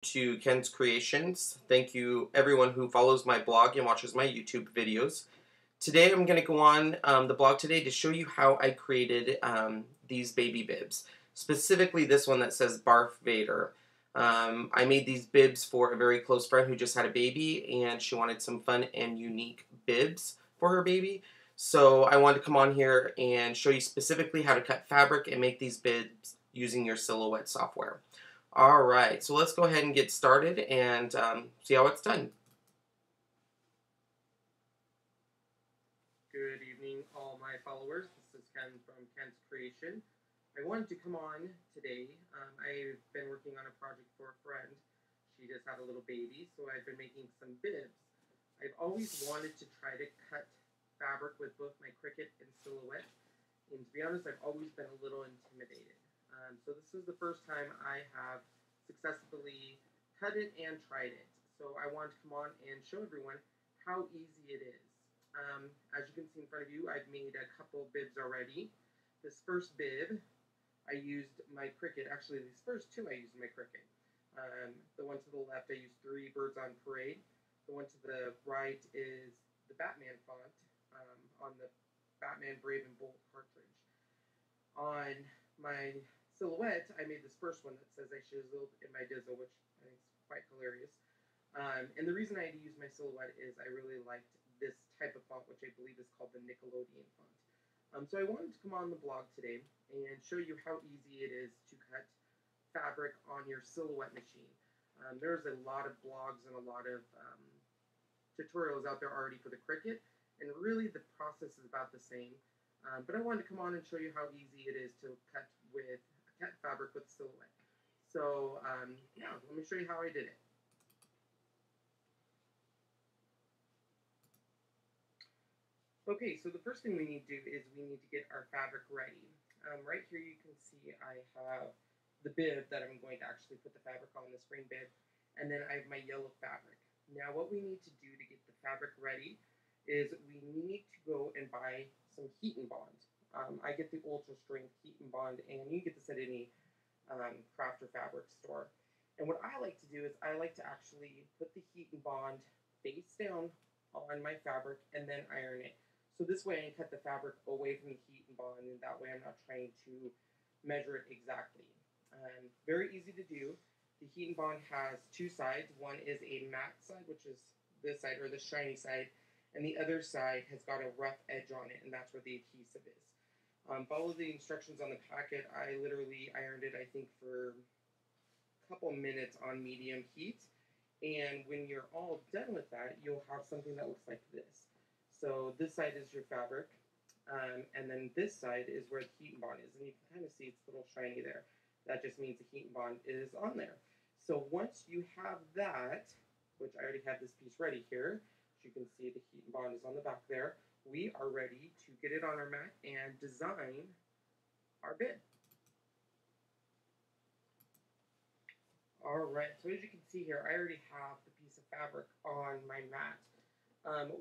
To Ken's Creations. Thank you everyone who follows my blog and watches my YouTube videos. Today I'm going to go on the blog today to show you how I created these baby bibs. Specifically this one that says Barf Vader. I made these bibs for a very close friend who just had a baby and she wanted some fun and unique bibs for her baby. So I wanted to come on here and show you specifically how to cut fabric and make these bibs using your Silhouette software. Alright, so let's go ahead and get started and see how it's done. Good evening, all my followers. This is Ken from Ken's Creation. I wanted to come on today. I've been working on a project for a friend. She just had a little baby, so I've been making some bibs. I've always wanted to try to cut fabric with both my Cricut and Silhouette, and to be honest, I've always been a little intimidated. So this is the first time I have successfully cut it and tried it. So I wanted to come on and show everyone how easy it is. As you can see in front of you, I've made a couple bibs already. This first bib, I used my Cricut. Actually, these first two I used my Cricut. The one to the left, I used 3 Birds on Parade. The one to the right is the Batman font on the Batman Brave and Bold cartridge. On my Silhouette, I made this first one that says I shizzled in my dizzle, which I think is quite hilarious. And the reason I had to use my Silhouette is I really liked this type of font, which I believe is called the Nickelodeon font. So I wanted to come on the blog today and show you how easy it is to cut fabric on your Silhouette machine. There's a lot of blogs and a lot of tutorials out there already for the Cricut, and really the process is about the same. But I wanted to come on and show you how easy it is to cut fabric with Silhouette. So yeah, let me show you how I did it. Okay, so the first thing we need to do is we need to get our fabric ready. Right here you can see I have the bib that I'm going to actually put the fabric on, this green bib, and then I have my yellow fabric. Now what we need to do to get the fabric ready is we need to go and buy some heat and bond. I get the ultra strength heat and bond, and you can get this at any craft or fabric store. And what I like to do is I like to actually put the heat and bond face down on my fabric and then iron it. So this way I can cut the fabric away from the heat and bond, and that way I'm not trying to measure it exactly. Very easy to do. The heat and bond has 2 sides. One is a matte side, which is this side, or the shiny side, and the other side has got a rough edge on it, and that's where the adhesive is. Follow the instructions on the packet. I literally ironed it, I think, for a couple minutes on medium heat, and when you're all done with that, you'll have something that looks like this. So this side is your fabric, and then this side is where the heat and bond is, and you can kind of see it's a little shiny there. That just means the heat and bond is on there. So once you have that, which I already have this piece ready here, as you can see the heat and bond is on the back there, we are ready to get it on our mat and design our bib. Alright, so as you can see here, I already have the piece of fabric on my mat.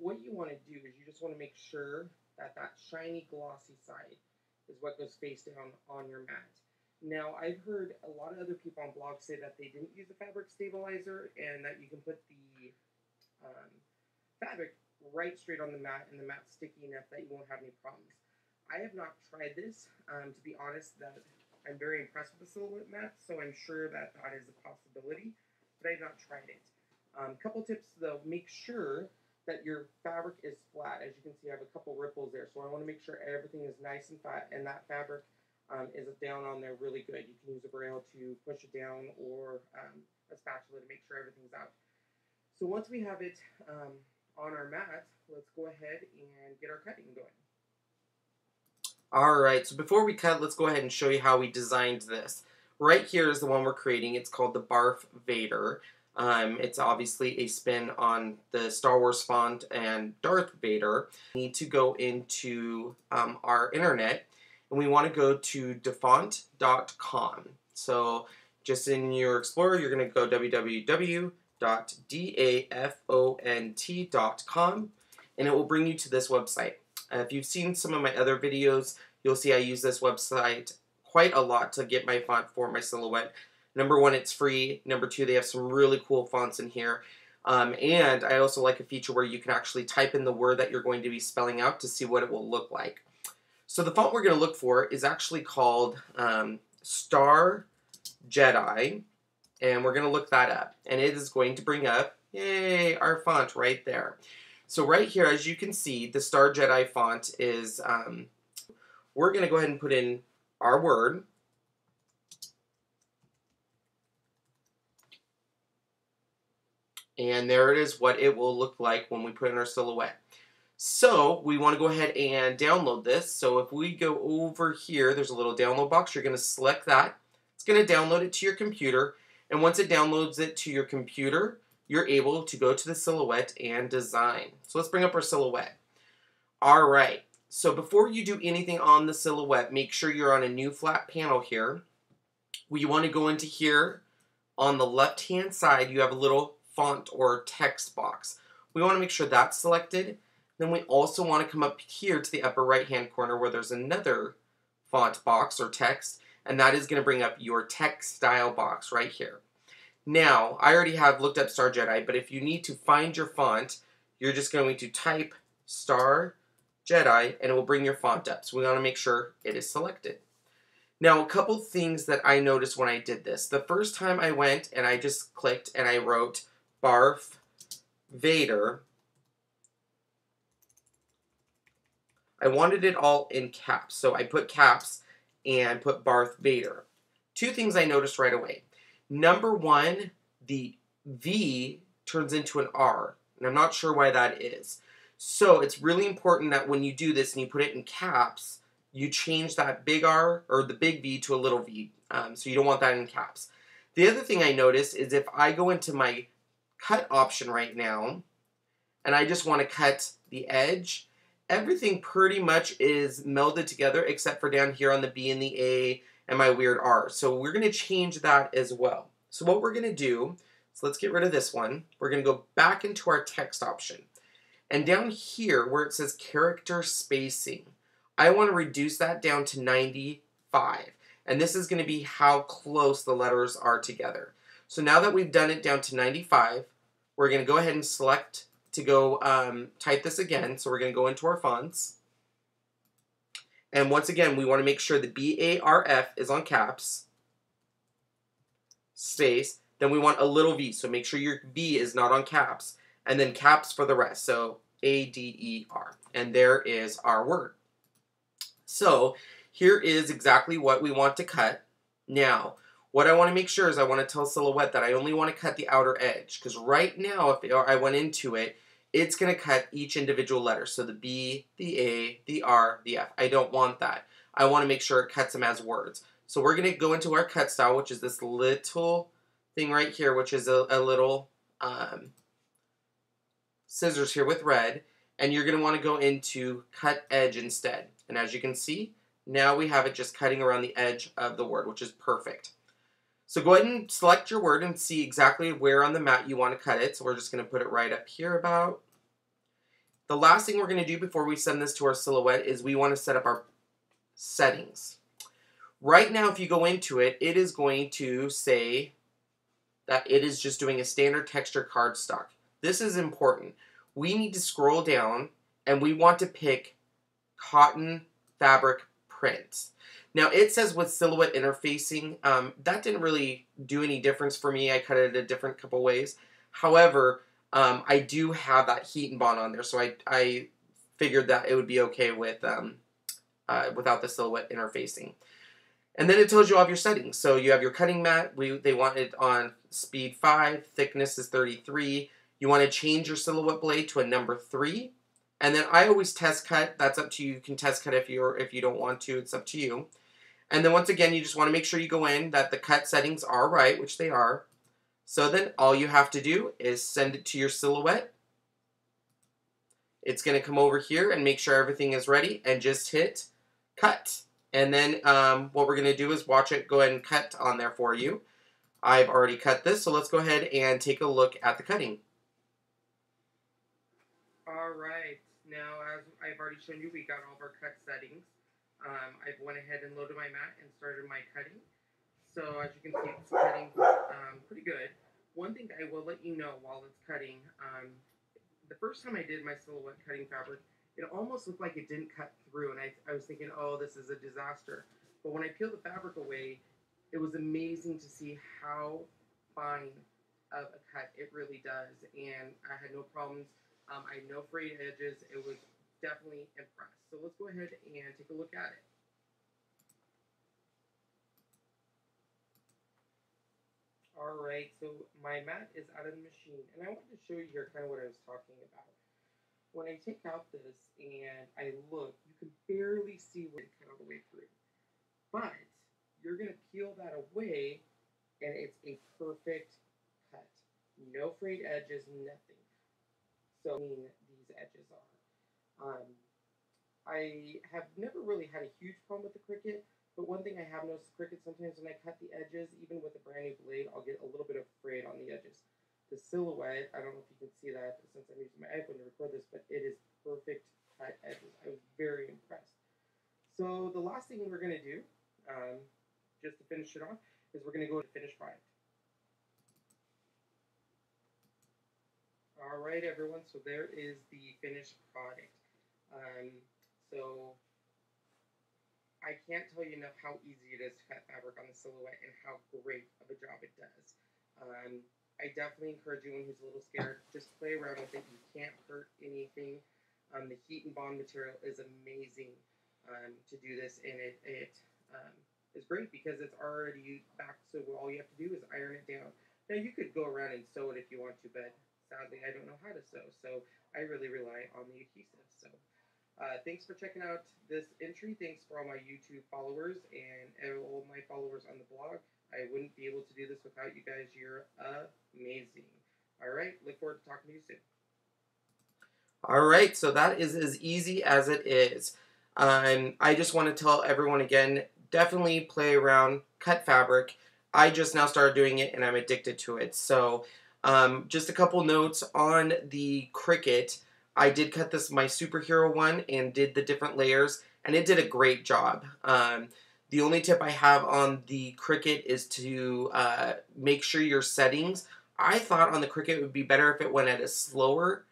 What you want to do is you just want to make sure that that shiny glossy side is what goes face down on your mat. Now, I've heard a lot of other people on blogs say that they didn't use a fabric stabilizer and that you can put the fabric right straight on the mat, and the mat's sticky enough that you won't have any problems. I have not tried this. To be honest, that I'm very impressed with the Silhouette mat, so I'm sure that that is a possibility, but I have not tried it. Couple tips though: make sure that your fabric is flat. As you can see, I have a couple ripples there, so I want to make sure everything is nice and flat, and that fabric is down on there really good. You can use a braille to push it down, or a spatula to make sure everything's out. So once we have it on our mat, let's go ahead and get our cutting going. Alright, so before we cut, let's go ahead and show you how we designed this. Right here is the one we're creating. It's called the Barf Vader. It's obviously a spin on the Star Wars font and Darth Vader. We need to go into our internet, and we want to go to dafont.com. So just in your Explorer, you're going to go www.dafont.com, and it will bring you to this website. If you've seen some of my other videos, you'll see I use this website quite a lot to get my font for my Silhouette. Number one, it's free. Number two, they have some really cool fonts in here. And I also like a feature where you can actually type in the word that you're going to be spelling out to see what it will look like. So the font we're going to look for is actually called Star Jedi, and we're going to look that up. And it is going to bring up, yay, our font right there. So right here, as you can see, the Star Jedi font is, we're going to go ahead and put in our word. And there it is, what it will look like when we put in our silhouette. So we want to go ahead and download this. So if we go over here, there's a little download box. You're going to select that. It's going to download it to your computer. And once it downloads it to your computer, you're able to go to the silhouette and design. So let's bring up our silhouette. All right. So before you do anything on the silhouette, make sure you're on a new flat panel here. We want to go into here. On the left-hand side, you have a little font or text box. We want to make sure that's selected. Then we also want to come up here to the upper right-hand corner where there's another font box or text, and that is going to bring up your text style box right here. Now, I already have looked up Star Jedi, but if you need to find your font, you're just going to type Star Jedi, and it will bring your font up. So we want to make sure it is selected. Now, a couple things that I noticed when I did this. The first time I went and I just clicked and I wrote Barf Vader, I wanted it all in caps. So I put caps and put Barf Vader. Two things I noticed right away. Number one, the V turns into an R, and I'm not sure why that is. So it's really important that when you do this and you put it in caps, you change that big R or the big V to a little v. So you don't want that in caps. The other thing I noticed is if I go into my cut option right now and I just want to cut the edge, everything pretty much is melded together except for down here on the B and the A and my weird R. So we're going to change that as well. So what we're going to do, so let's get rid of this one. We're going to go back into our text option. And down here where it says character spacing, I want to reduce that down to 95. And this is going to be how close the letters are together. So now that we've done it down to 95, we're going to go ahead and select to go type this again. So we're going to go into our fonts. And once again, we want to make sure the BARF is on caps, space. Then we want a little v. So make sure your V is not on caps. And then caps for the rest. So ADER. And there is our word. So here is exactly what we want to cut. Now, what I want to make sure is I want to tell Silhouette that I only want to cut the outer edge. Because right now, if I went into it, it's going to cut each individual letter. So the B, the A, the R, the F. I don't want that. I want to make sure it cuts them as words. So we're going to go into our cut style, which is this little thing right here, which is a little scissors here with red. And you're going to want to go into cut edge instead. And as you can see, now we have it just cutting around the edge of the word, which is perfect. So go ahead and select your word and see exactly where on the mat you want to cut it. So we're just going to put it right up here about. The last thing we're going to do before we send this to our Silhouette is we want to set up our settings. Right now, if you go into it, it is going to say that it is just doing a standard texture cardstock. This is important. We need to scroll down and we want to pick cotton fabric prints. Now it says with silhouette interfacing, that didn't really do any difference for me. I cut it a different couple ways. However, I do have that heat and bond on there, so I figured that it would be okay with without the silhouette interfacing. And then it tells you all of your settings. So you have your cutting mat. They want it on speed 5, thickness is 33. You want to change your silhouette blade to a number 3. And then I always test cut. That's up to you. You can test cut if you don't want to. It's up to you. And then once again, you just want to make sure you go in that the cut settings are right, which they are. So then all you have to do is send it to your Silhouette. It's going to come over here and make sure everything is ready and just hit cut. And then what we're going to do is watch it go ahead and cut on there for you. I've already cut this, so let's go ahead and take a look at the cutting. Alright, now as I've already shown you, we got all of our cut settings. I've went ahead and loaded my mat and started my cutting. So as you can see, it's cutting pretty good. One thing I will let you know while it's cutting, the first time I did my Silhouette cutting fabric, it almost looked like it didn't cut through, and I was thinking, oh, this is a disaster. But when I peeled the fabric away, it was amazing to see how fine of a cut it really does, and I had no problems. I had no frayed edges. It was definitely impressed. So let's go ahead and take a look at it. Alright, so my mat is out of the machine, and I wanted to show you here kind of what I was talking about. When I take out this and I look, you can barely see where it cut all the way through. But you're going to peel that away, and it's a perfect cut. No frayed edges, nothing. So these edges are. I have never really had a huge problem with the Cricut, but one thing I have noticed with Cricut, sometimes when I cut the edges, even with a brand new blade, I'll get a little bit of frayed on the edges. The Silhouette, I don't know if you can see that since I'm using my iPhone to record this, but it is perfect cut edges. I was very impressed. So the last thing we're going to do, just to finish it off, is we're going to go to finished product. Alright everyone, so there is the finished product. So I can't tell you enough how easy it is to cut fabric on the Silhouette and how great of a job it does. I definitely encourage anyone who's a little scared, just play around with it. You can't hurt anything. The heat and bond material is amazing to do this, and it is great because it's already back, so all you have to do is iron it down. Now you could go around and sew it if you want to, but sadly I don't know how to sew, so I really rely on the adhesive. So thanks for checking out this entry. Thanks for all my YouTube followers and all my followers on the blog. I wouldn't be able to do this without you guys. You're amazing. Alright, look forward to talking to you soon. Alright, so that is as easy as it is. I just want to tell everyone again, definitely play around, cut fabric. I just now started doing it and I'm addicted to it. So just a couple notes on the Cricut. I did cut this, my superhero one, and did the different layers, and it did a great job. The only tip I have on the Cricut is to make sure your settings. I thought on the Cricut it would be better if it went at a slower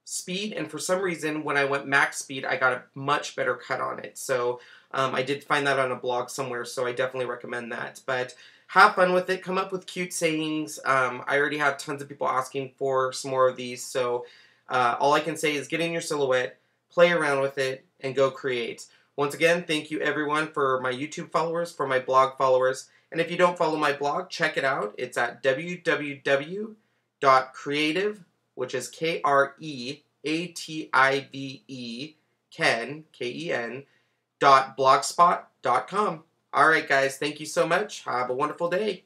speed, and for some reason when I went max speed I got a much better cut on it. So I did find that on a blog somewhere, so I definitely recommend that. But have fun with it, come up with cute sayings. I already have tons of people asking for some more of these, so all I can say is get in your Silhouette, play around with it, and go create. Once again, thank you everyone for my YouTube followers, for my blog followers, and if you don't follow my blog, check it out. It's at www.creative, which is Kreative, Ken, K-E-N, .blogspot.com. Alright guys, thank you so much. Have a wonderful day.